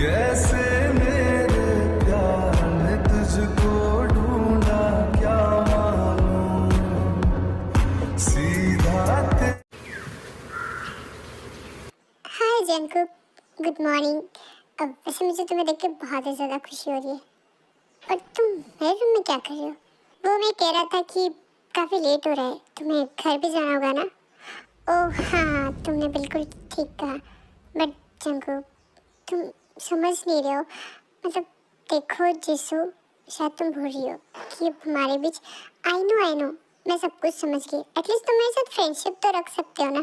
कैसे मेरे प्यार ने तुझको ढूंढा, क्या मालूम सीधा हाय जंकुक, गुड मॉर्निंग। अब वैसे मुझे तुम्हें देख के बहुत ही ज़्यादा खुशी हो रही है। और तुम मेरे रूम में क्या कर रहे हो? वो मैं कह रहा था कि काफ़ी लेट हो रहा है, तुम्हें घर भी जाना होगा ना? ओह हाँ, तुमने बिल्कुल ठीक कहा। बट जंकुक, तुम समझ नहीं रहे हो। मतलब देखो जिसू, शायद तुम भूल रही हो कि अब हमारे बीच आई नो मैं सब कुछ समझ गई। एटलीस्ट तुम मेरे साथ फ्रेंडशिप तो रख सकते हो ना।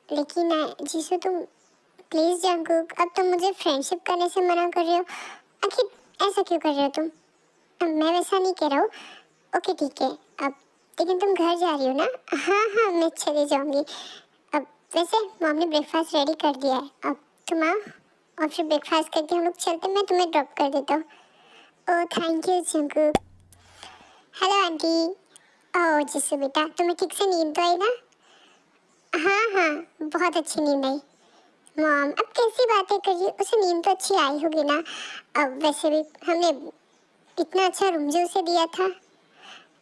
लेकिन जिसू तुम प्लीज़ जंकुक, अब तुम मुझे फ्रेंडशिप करने से मना कर रहे हो। आखिर ऐसा क्यों कर रहे हो तुम? मैं वैसा नहीं कह रहा हूँ। ओके ठीक है, अब लेकिन तुम घर जा रही हो ना? हाँ मैं चली जाऊँगी। अब वैसे मॉम ने ब्रेकफास्ट रेडी कर दिया है, अब तुम आओ और फिर ब्रेकफास्ट करके हम लोग चलते हैं। मैं तुम्हें ड्रॉप कर देता हूँ। Oh thank you Jungkook. Hello aunty. Oh Jisoo बेटा, तुम्हें ठीक से नींद तो आई ना? हाँ बहुत अच्छी नींद आई। मॉम अब कैसी बातें कर रही हो? उसे नींद तो अच्छी आई होगी ना? अब वैसे भी हमने इतना अच्छा रूम जो उसे दिया था,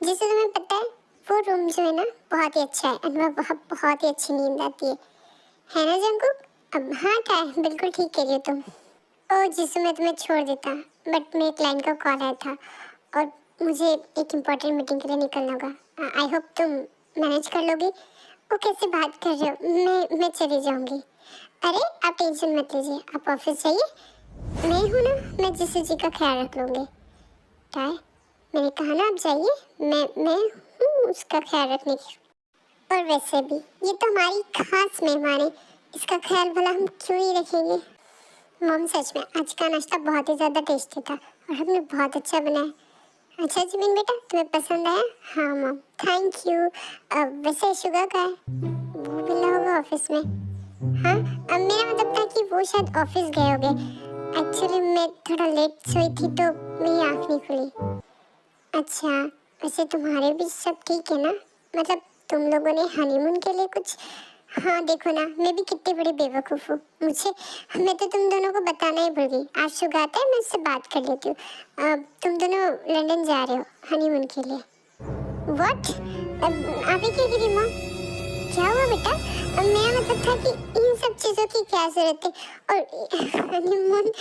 जिसे तुम्हें पता है वो रूम जो है ना बहुत ही अच्छा है। और वहाँ बहुत ही अच्छी नींद आती है ना जंकुक? अब हाँ क्या है, बिल्कुल ठीक कह रही हो तुम। ओ जिससे मैं तुम्हें छोड़ देता, बट मेरे क्लाइंट का कॉल आया था और मुझे एक इम्पोर्टेंट मीटिंग के लिए निकलना होगा। आई होप तुम मैनेज कर लोगी। वो कैसे बात कर रहे हो? मैं चली जाऊंगी। अरे आप टेंशन मत लीजिए, आप ऑफिस जाइए, मैं हूँ ना, मैं जिसू जी का ख्याल रख लूँगी। क्या है? मैंने कहा ना आप जाइए, मैं हूँ उसका ख्याल रखने की। और वैसे भी ये तो हमारी खास मेहमान है, इसका ख्याल भला हम क्यों नहीं रखेंगे? मॉम सच में आज का नाश्ता बहुत ही ज़्यादा टेस्टी था और हमने बहुत अच्छा बनाया। अच्छा जिमिन बेटा, तुम्हें पसंद आया? हाँ मॉम थैंक यू। वैसे शुगर का है, वो मिला होगा ऑफिस में। हाँ अब मेरा मतलब था कि वो शायद ऑफिस गए होंगे। एक्चुअली मैं थोड़ा लेट सोई थी तो मेरी आँख नहीं खुली। अच्छा वैसे तुम्हारे भी सब ठीक है ना? मतलब तुम लोगों ने हनीमून के लिए कुछ, हाँ देखो ना मैं भी कितनी बड़ी बेवकूफ़ हूँ। मैं तो तुम दोनों को बताना ही भूल गई। आज शुगर आता है, मैं उससे बात कर लेती हूँ। तुम दोनों लंदन जा रहे हो हनीमून के लिए? व्हाट? आप ही क्या गिरी मॉम? क्या हुआ बेटा? मेरा मतलब था कि इन सब चीज़ों की क्या जरूरत है? और हनीमून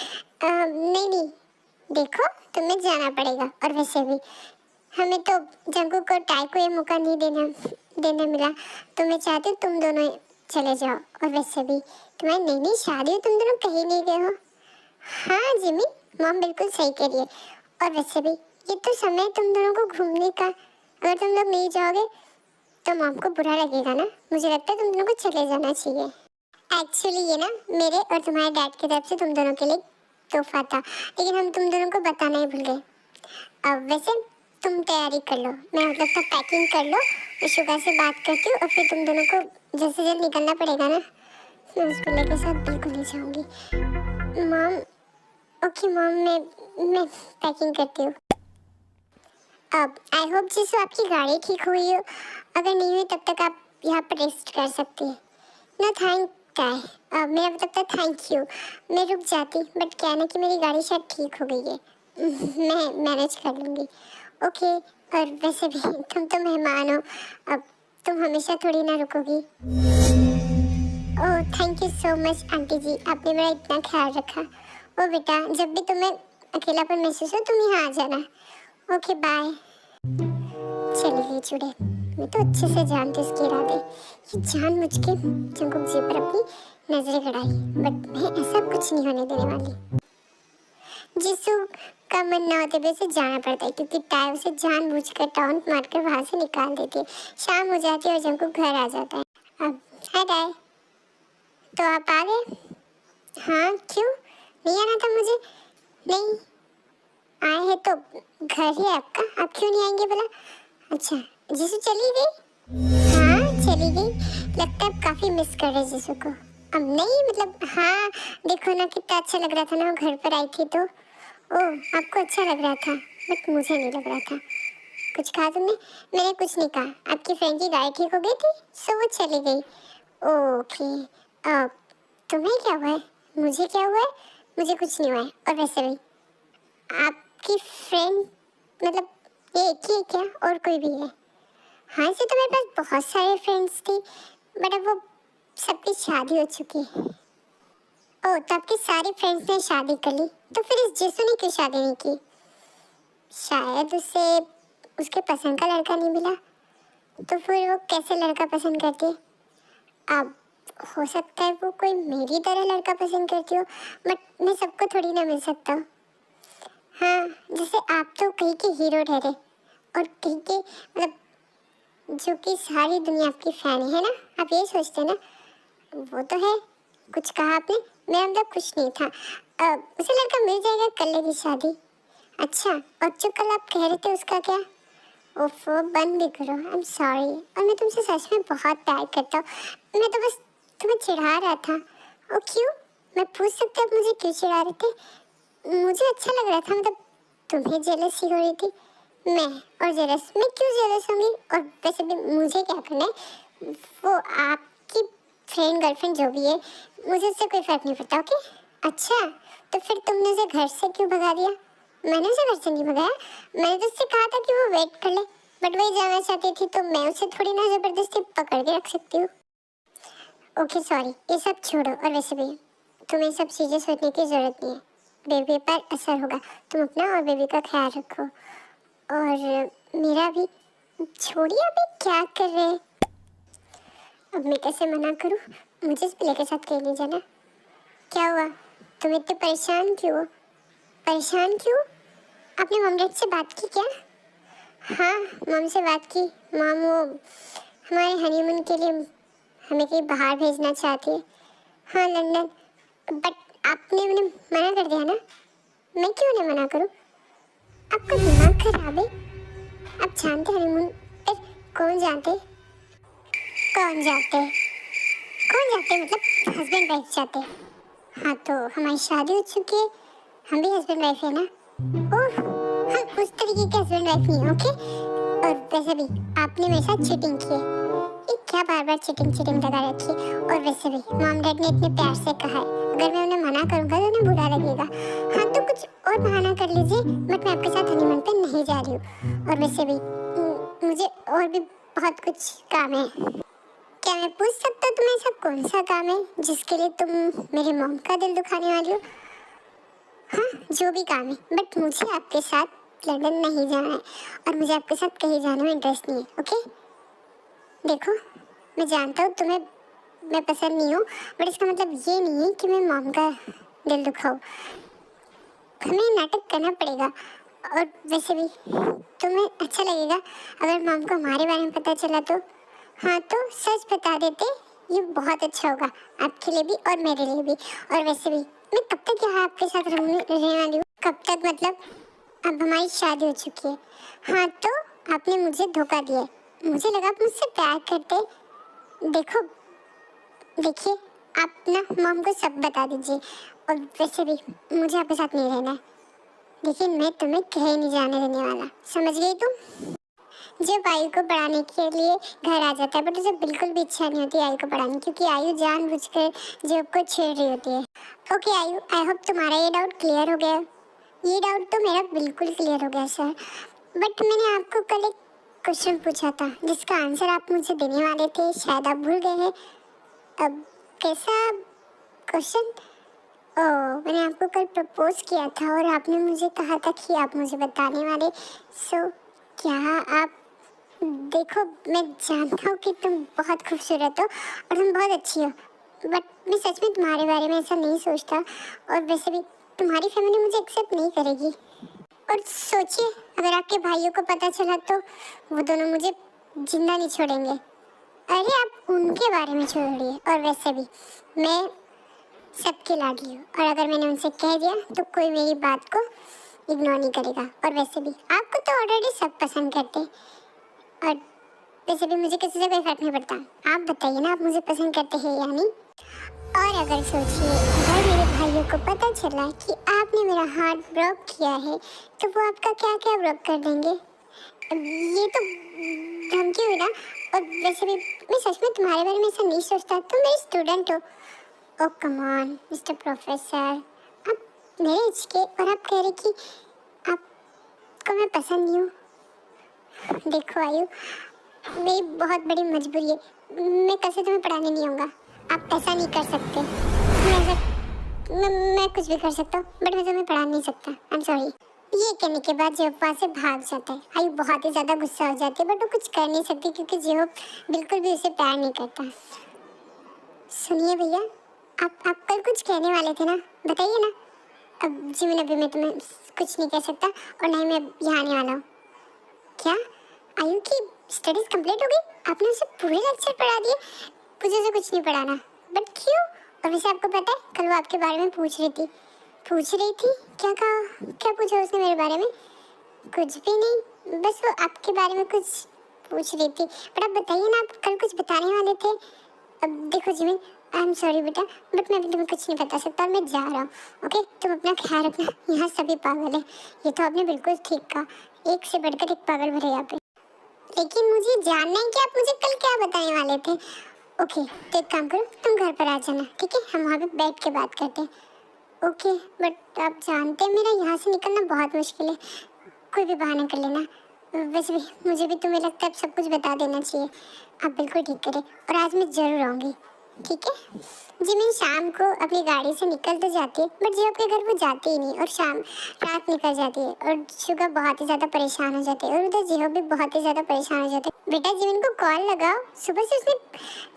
नहीं देखो तुम्हें जाना पड़ेगा। और वैसे भी हमें तो जंकुक और टाई को ये मौका नहीं देने मिला, तो मैं चाहती हूँ तुम दोनों चले जाओ। और वैसे भी तुम्हारी नई नई शादी हो, तुम दोनों कहीं नहीं गए हो। हाँ जिमी, मॉम बिल्कुल सही कह रही है। और वैसे भी ये तो समय है तुम दोनों को घूमने का। अगर तुम लोग नहीं जाओगे तो मॉम को बुरा लगेगा ना। मुझे लगता है तुम दोनों को चले जाना चाहिए। एक्चुअली ये ना मेरे और तुम्हारे डैड की तरफ से तुम दोनों के लिए तोहफा था, लेकिन हम तुम दोनों को बताना ही भूल गए। अब वैसे तुम तैयारी कर लो, मैं मतलब तब पैकिंग कर लो, मैं शुगर से बात करती हूँ और फिर तुम दोनों को जल्द से जल्द निकलना पड़ेगा ना। मैं उस बिल्ले के साथ बिल्कुल नहीं जाऊँगी। मॉम ओके मॉम, मैं पैकिंग करती हूँ। अब आई होप जिससे आपकी गाड़ी ठीक हुई हो। अगर नहीं हुई तब तक आप यहाँ पर रेस्ट कर सकती हैं। नो थैंक क्या है, मेरा मतलब था थैंक यू। मैं रुक जाती बट क्या है ना कि मेरी गाड़ी शायद ठीक हो गई है। मैं मैनेज कर लूँगी। ओके। और वैसे भी तुम तो मेहमान हो, अब तुम हमेशा थोड़ी ना रुकोगी। Oh thank you so much aunty ji, आपने मेरा इतना ख्याल रखा। ओ बेटा जब भी तुम्हें अकेलापन महसूस हो तुम यहाँ आ जाना। Okay bye. चली गई चुड़ैल। मैं तो अच्छे से जानती इसके इरादे। ये जानबूझ के जंकुक जी पर अपनी नजरें गड़ाई, बट मैं ऐसा कुछ नहीं होने देने वाली। जिसू का मन ना होते भी उसे जाना पड़ता है, क्योंकि टाई उसे जानबूझकर टाउन मारकर वहां से निकाल देती है। शाम हो जाती है और जंकुक घर आ जाता है। अब हाय टाई, तो आप आ गए? हाँ क्यों, नहीं आना था मुझे? नहीं आए हैं तो घर ही है आपका, आप क्यों नहीं आएंगे भला? अच्छा जीसू चली गई? हाँ चली गई। लगता है आप काफी मिस कर रहे जीसू को। अब नहीं मतलब हाँ, देखो ना कितना अच्छा लग रहा था ना वो घर पर आई थी तो। ओह आपको अच्छा लग रहा था, बट मुझे नहीं लग रहा था। कुछ कहा तुमने? मैंने कुछ नहीं कहा। आपकी फ्रेंड की गाड़ी ठीक हो गई थी सो वो चली गई। ओके। अब तुम्हें क्या हुआ है? मुझे क्या हुआ है? मुझे कुछ नहीं हुआ है। और वैसे भी आपकी फ्रेंड मतलब ये एक ही है क्या और कोई भी है? हाँ, ऐसे तो मेरे पास बहुत सारे फ्रेंड्स थे बट अब वो सबकी शादी हो चुकी है। ओह, तो आपकी सारी फ्रेंड्स ने शादी कर ली, तो फिर इस जीसू ने क्यों शादी नहीं की? शायद उसे उसके पसंद का लड़का नहीं मिला, तो फिर वो कैसे लड़का पसंद करती है? अब हो सकता है वो कोई मेरी तरह लड़का पसंद करती हो, बट मैं सबको थोड़ी ना मिल सकता हूँ। हाँ, जैसे आप तो कहीं के हीरो ठहरे और कहीं के मतलब जो कि सारी दुनिया आपकी फैन है ना, आप ये सोचते हैं ना। वो तो है, कुछ कहा आपने, मेरा मतलब कुछ नहीं था। उसे लड़का मिल जाएगा, कर लेगी शादी। अच्छा, और जो कल आप कह रहे थे उसका क्या? ओफो, बंद भी करो, आई एम सॉरी। और मैं तुमसे सच में बहुत प्यार करता हूँ, मैं तो बस तुम्हें चिढ़ा रहा था। ओ क्यों? मैं पूछ सकती हूँ आप मुझे क्यों चिढ़ा रहे थे? मुझे अच्छा लग रहा था, मतलब तुम्हें जेलसी हो रही थी। मैं और जेलस, मैं क्यों जेलस होंगी? और वैसे भी मुझे क्या करना है, वो आपकी फ्रेंड गर्लफ्रेंड जो भी है, मुझे उससे कोई फर्क नहीं पड़ता। ओके, अच्छा, तो फिर तुमने उसे घर से क्यों भगा दिया? मैंने उसे घर से नहीं भगाया, मैंने तो उससे कहा था कि वो वेट कर ले, बट वही जाना चाहती थी तो मैं उसे थोड़ी ना जबरदस्ती पकड़ के रख सकती हूँ। ओके सॉरी, ये सब छोड़ो। और वैसे भी तुम्हें सब चीज़ें सोचने की ज़रूरत नहीं है, बेबी पर असर होगा। तुम अपना और बेबी का ख्याल रखो, और मेरा भी। छोड़िए, अभी क्या कर रहे हैं? अब मैं कैसे मना करूँ? मुझे इस प्ले के साथ कहीं नहीं जाना। क्या हुआ, तुम इतने परेशान क्यों हो? परेशान क्यों? आपने मम डैड से बात की क्या? हाँ, मम से बात की। मम वो हमारे हनीमून के लिए हमें कहीं बाहर भेजना चाहती है। हाँ, लंदन। बट आपने उन्हें मना कर दिया ना? मैं क्यों उन्हें मना करूँ? आपका दिमाग खराब है। आप जानते हनीमून पर कौन जाते? कौन जाते? कौन जाते मतलब हस्बैंड वाइफ जाते? हाँ, तो हमारी शादी हो चुकी है, हम भी हस्बैंड वाइफ है ना। ओह, हम उस तरीके के हस्बैंड वाइफ नहीं है, ओके। और वैसे भी आपने मेरे साथ चीटिंग की है। ये क्या बार बार चीटिंग चीटिंग लगा रखी है? और वैसे भी मॉम डैड ने इतने प्यार से कहा है, अगर मैं उन्हें मना करूँगा तो उन्हें बुरा लगेगा। हाँ, तो कुछ और बहाना कर लीजिए, बट मैं आपके साथ हनीमून पे नहीं जा रही हूँ। और वैसे भी मुझे और भी बहुत कुछ काम है। क्या मैं पूछ सकता हूँ तुम्हें ऐसा कौन सा काम है जिसके लिए तुम मेरे मॉम का दिल दुखाने वाली हो? हाँ, जो भी काम है, बट मुझे आपके साथ लंदन नहीं जाना है, और मुझे आपके साथ कहीं जाने में इंटरेस्ट नहीं है। ओके, देखो, मैं जानता हूँ तुम्हें मैं पसंद नहीं हूँ, बट इसका मतलब ये नहीं है कि मैं मॉम का दिल दुखाऊँ। हमें नाटक करना पड़ेगा। और वैसे भी तुम्हें अच्छा लगेगा अगर मॉम को हमारे बारे में पता चला तो? हाँ, तो सच बता देते, ये बहुत अच्छा होगा आपके लिए भी और मेरे लिए भी। और वैसे भी मैं कब तक यहाँ आपके साथ रहने वाली हूँ? कब तक मतलब? अब हमारी शादी हो चुकी है। हाँ, तो आपने मुझे धोखा दिया है। मुझे लगा आप मुझसे प्यार करते। देखो, देखिए, आप ना मॉम को सब बता दीजिए। और वैसे भी मुझे आपके साथ नहीं रहना है, लेकिन मैं तुम्हें कहीं नहीं जाने देने वाला, समझ गई तुम? जब आयु को पढ़ाने के लिए घर आ जाता है, बट उसे बिल्कुल भी इच्छा नहीं होती आयु को पढ़ाने, क्योंकि आयु जानबूझकर जब को छेड़ रही होती है। ओके आयु, आई होप तुम्हारा ये डाउट क्लियर हो गया। ये डाउट तो मेरा बिल्कुल क्लियर हो गया सर, बट मैंने आपको कल एक क्वेश्चन पूछा था जिसका आंसर आप मुझे देने वाले थे, शायद आप भूल गए हैं। अब कैसा क्वेश्चन? ओह, मैंने आपको कल प्रपोज किया था और आपने मुझे कहा था कि आप मुझे बताने वाले। सो क्या आप? देखो, मैं जानता हूँ कि तुम बहुत खूबसूरत हो और तुम बहुत अच्छी हो, बट मैं सच में तुम्हारे बारे में ऐसा नहीं सोचता। और वैसे भी तुम्हारी फैमिली मुझे एक्सेप्ट नहीं करेगी। और सोचिए, अगर आपके भाइयों को पता चला तो वो दोनों मुझे जिंदा नहीं छोड़ेंगे। अरे आप उनके बारे में छोड़िए। और वैसे भी मैं सबकी लाडली हूँ, और अगर मैंने उनसे कह दिया तो कोई मेरी बात को इग्नोर नहीं करेगा। और वैसे भी आपको तो ऑलरेडी सब पसंद करते हैं, और वैसे भी मुझे किसी से कोई फर्क नहीं पड़ता। आप बताइए ना, आप मुझे पसंद करते हैं या नहीं? और अगर सोचिए, अगर मेरे भाइयों को पता चला कि आपने मेरा हार्ट ब्रेक किया है तो वो आपका क्या क्या ब्रेक कर देंगे। ये तो धमकी हुई ना। और वैसे भी मैं सच में तुम्हारे बारे में ऐसा नहीं सोचता, तुम मेरे स्टूडेंट हो। ओ कम ऑन मिस्टर प्रोफेसर, आप मेरे एज के, और आप कह रहे कि आपको मैं पसंद नहीं हूँ। देखो आयु, मेरी बहुत बड़ी मजबूरी है, मैं कल से तुम्हें पढ़ाने नहीं आऊँगा। आप ऐसा नहीं कर सकते। मैं कुछ भी कर सकता हूँ, बट मैं तुम्हें पढ़ा नहीं सकता। I am sorry. ये कहने के बाद जेहोप वहाँ से भाग जाता है। आयु बहुत ही ज़्यादा गुस्सा हो जाती है, बट वो कुछ कर नहीं सकती क्योंकि जेहोप बिल्कुल भी उसे प्यार नहीं करता। सुनिए भैया, आप कल कुछ कहने वाले थे ना, बताइए ना। अब जीवन अभी मैं तुम्हें कुछ नहीं कह सकता, और नहीं मैं यहाँ आने वाला हूँ। क्या आयु की स्टडीज कंप्लीट हो गई? आपने उसे पूरे लेक्चर पढ़ा दिए? मुझे उसे कुछ नहीं पढ़ाना। बट क्यों? और वैसे आपको पता है, कल वो आपके बारे में पूछ रही थी। क्या कहा? क्या पूछा उसने मेरे बारे में? कुछ भी नहीं, बस वो आपके बारे में कुछ पूछ रही थी। बट आप बताइए ना, आप कल कुछ बताने वाले थे। अब देखो जिमिन, आई एम सॉरी बेटा, बट मैं अभी तुम्हें कुछ नहीं बता सकता और मैं जा रहा हूँ। ओके, तुम अपना ख्याल रखना। यहाँ सभी पागल है। ये तो आपने बिल्कुल ठीक कहा, एक से बढ़कर एक पागल भरे यहाँ पे। लेकिन मुझे जानना है कि आप मुझे कल क्या बताने वाले थे। ओके, तो एक काम करो, तुम घर पर आ जाना, ठीक है? हम वहाँ पे बैठ के बात करते हैं। ओके, बट आप जानते हैं मेरा यहाँ से निकलना बहुत मुश्किल है। कोई भी बहाना कर लेना। वैसे भी मुझे भी तुम्हें लगता है अब सब कुछ बता देना चाहिए। आप बिल्कुल ठीक करें, और आज मैं ज़रूर आऊँगी, ठीक है? जिमिन शाम को अपनी गाड़ी से निकल तो जाती है, बट जो अपने घर वो जाती ही नहीं, और शाम रात निकल जाती है, और शुगा बहुत ही ज़्यादा परेशान हो जाते हैं, और उधर जिहो भी बहुत ही ज़्यादा परेशान हो जाते हैं। बेटा जिमिन को कॉल लगाओ, सुबह से उसने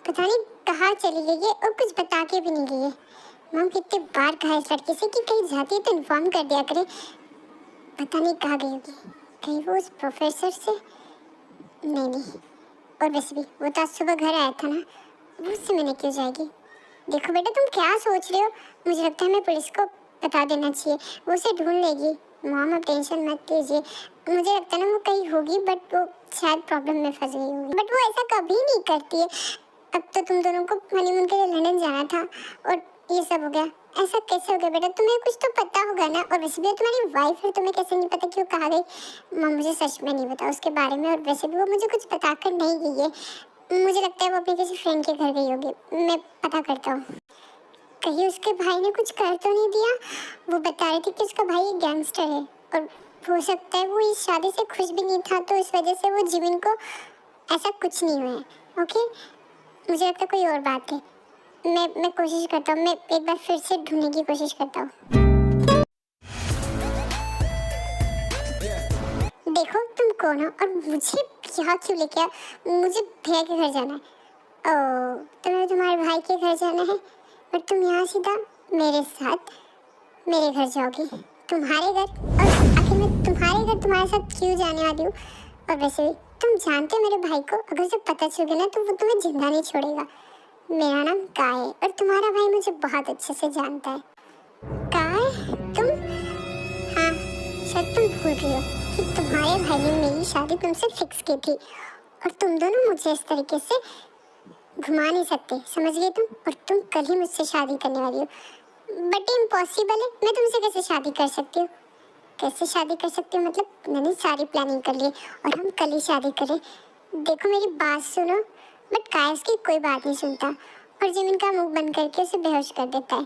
पता नहीं कहाँ चली गई है और कुछ बता के भी नहीं गई है। मम कितने बार कहा इस लड़के से कि कहीं जाती है तो इन्फॉर्म कर दिया करे। पता नहीं कहाँ गई होगी, कहीं वो उस प्रोफेसर से नहीं। और वैसे भी वो तो आज सुबह घर आया था ना, वो उससे मिलने क्यों जाएगी? देखो बेटा, तुम क्या सोच रहे हो? मुझे लगता है हमें पुलिस को बता देना चाहिए, वो उसे ढूंढ लेगी। मॉम आप टेंशन मत लीजिए, मुझे लगता है ना वो कहीं होगी, बट वो शायद प्रॉब्लम में फंस गई होगी। बट वो ऐसा कभी नहीं करती है। अब तो तुम दोनों को हनीमून के लिए लंदन जाना था और ये सब हो गया। ऐसा कैसे हो गया बेटा? तुम्हें कुछ तो पता होगा ना। और वैसे भी तुम्हारी वाइफ है, तुम्हें कैसे नहीं पता कि वो कहाँ गई? माँ मुझे सच में नहीं पता उसके बारे में, और वैसे भी वो मुझे कुछ बता कर नहीं गई है। मुझे लगता है वो अपने किसी फ्रेंड के घर गई होगी। मैं पता करता हूँ, कहीं उसके भाई ने कुछ कर तो नहीं दिया। वो बता रही थी कि उसका भाई एक गैंगस्टर है, और हो सकता है वो इस शादी से खुश भी नहीं था, तो इस वजह से वो जिमिन को ऐसा कुछ नहीं हुआ है। ओके, मुझे लगता है कोई और बात है। मैं कोशिश करता हूँ, मैं एक बार फिर से ढूंढने की कोशिश करता हूँ। देखो तुम कौन हो और मुझे यहाँ क्यों लेके आए? मुझे भैया के घर जाना है। ओह, तुम्हें तुम्हारे भाई के घर जाना है, पर तुम यहाँ सीधा मेरे साथ मेरे घर जाओगी। तुम्हारे घर? और आखिर मैं तुम्हारे घर तुम्हारे साथ क्यों जाने वाली हूँ? और वैसे भी तुम जानते हो मेरे भाई को अगर उसे पता चल गया ना तो वो तुम्हें जिंदा नहीं छोड़ेगा। मेरा नाम काय है और तुम्हारा भाई मुझे बहुत अच्छे से जानता है। काय? तुम? हाँ, शायद तुम भूल गई हो कि तुम्हारे भाई ने मेरी शादी तुमसे फिक्स की थी, और तुम दोनों मुझे इस तरीके से घुमा नहीं सकते, समझ गए तुम? और तुम कल ही मुझसे शादी करने वाली हो। बट इम्पॉसिबल है, मैं तुमसे कैसे शादी कर सकती हूँ? कैसे शादी कर सकती हूँ मतलब? मैंने सारी प्लानिंग कर ली और हम कल ही शादी करें। देखो मेरी बात सुनो। बट कायस की कोई बात नहीं सुनता और जिमिन का मुंह बंद करके उसे बेहोश कर देता है।